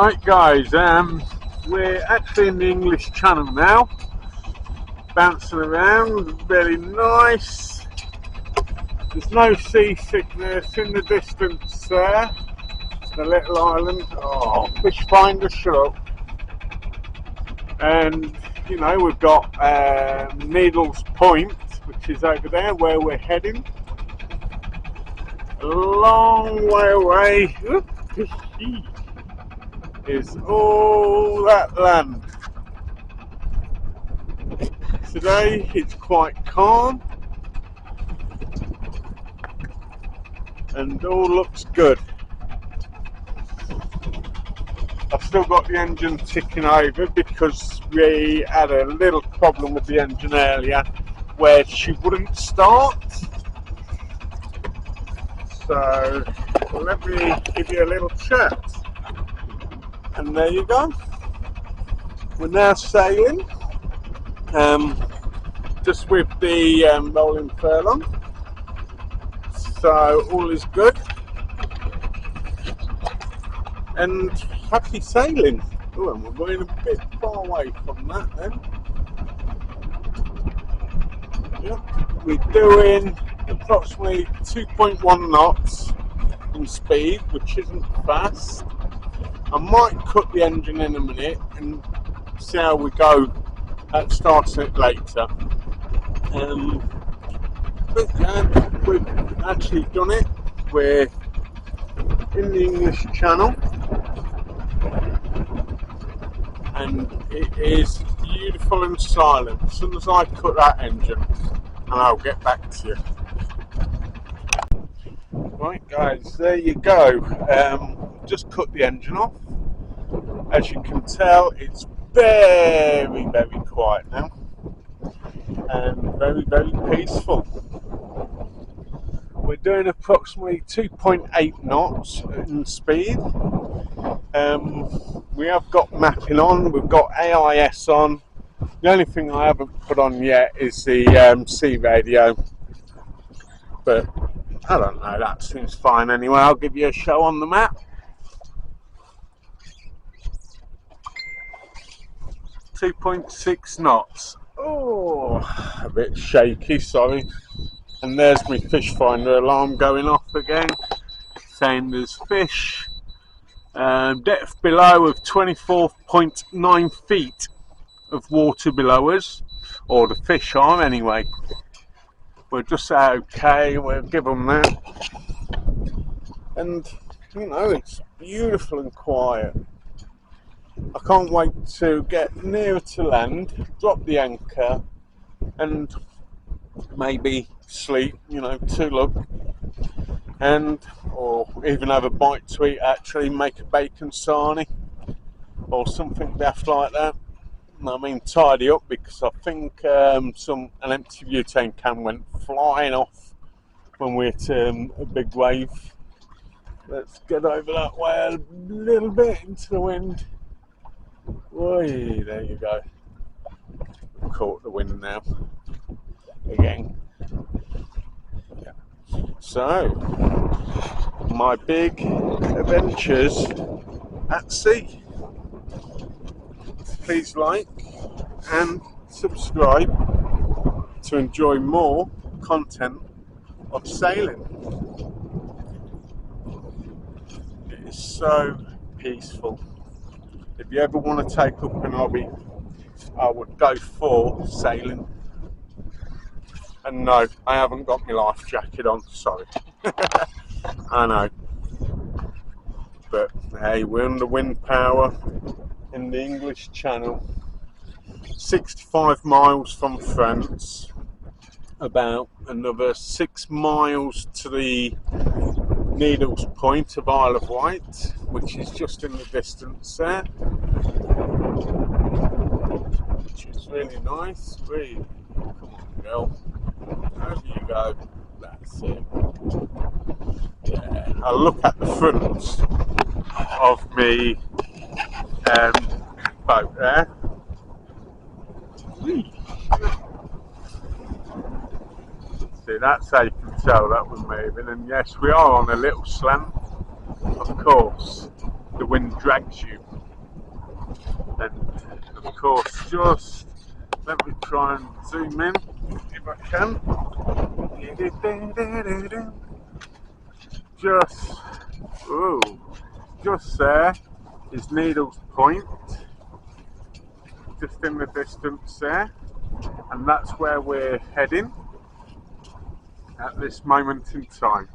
Right guys, we're actually in the English Channel now, bouncing around, very nice. There's no seasickness in the distance there, the little island. Oh, fish finder shut. And you know, we've got Needles Point, which is over there where we're heading. A long way away is all that land. Today it's quite calm and all looks good. I've still got the engine ticking over because we had a little problem with the engine earlier where she wouldn't start. So let me give you a little chat. And there you go. We're now sailing, just with the rolling furlong. So all is good. And happy sailing. Oh, and we're going a bit far away from that then. Yep. We're doing approximately 2.1 knots in speed, which isn't fast. I might cut the engine in a minute and see how we go at starting it later. But we've actually done it. We're in the English Channel and it is beautiful and silent. As soon as I cut that engine, and I'll get back to you. Right guys, there you go. Just cut the engine off. As you can tell, it's very, very quiet now and very, very peaceful. We're doing approximately 2.8 knots in speed. We have got mapping on, we've got AIS on. The only thing I haven't put on yet is the sea radio, but I don't know, that seems fine anyway. I'll give you a show on the map. 2.6 knots. Oh, a bit shaky, sorry. And there's my fish finder alarm going off again, saying there's fish. Depth below of 24.9 feet of water below us, or the fish are anyway. We're just okay, we'll give them that. And you know, it's beautiful and quiet. I can't wait to get nearer to land, drop the anchor and maybe sleep, you know, to up, and or even have a bite to eat, actually make a bacon sarnie or something daft like that. I mean, tidy up, because I think an empty butane can went flying off when we hit a big wave. Let's get over that way a little bit into the wind. Oy, there you go. Caught the wind now again. Yeah. So, my big adventures at sea. Please like and subscribe to enjoy more content of sailing. It is so peaceful. If you ever want to take up an hobby, I would go for sailing. And no, I haven't got my life jacket on, sorry. I know. But hey, we're under wind power in the English Channel, 65 miles from France, about another 6 miles to the Needles Point of Isle of Wight, which is just in the distance there, which is really nice. Really, come on girl, over you go, that's it. Yeah, I'll look at the front of me boat there. See, that's how you can tell that we're moving. And yes, we are on a little slant. Of course, the wind drags you And of course, just let me try and zoom in if I can. Just, ooh, just there is Needles Point, just in the distance there, and that's where we're heading at this moment in time.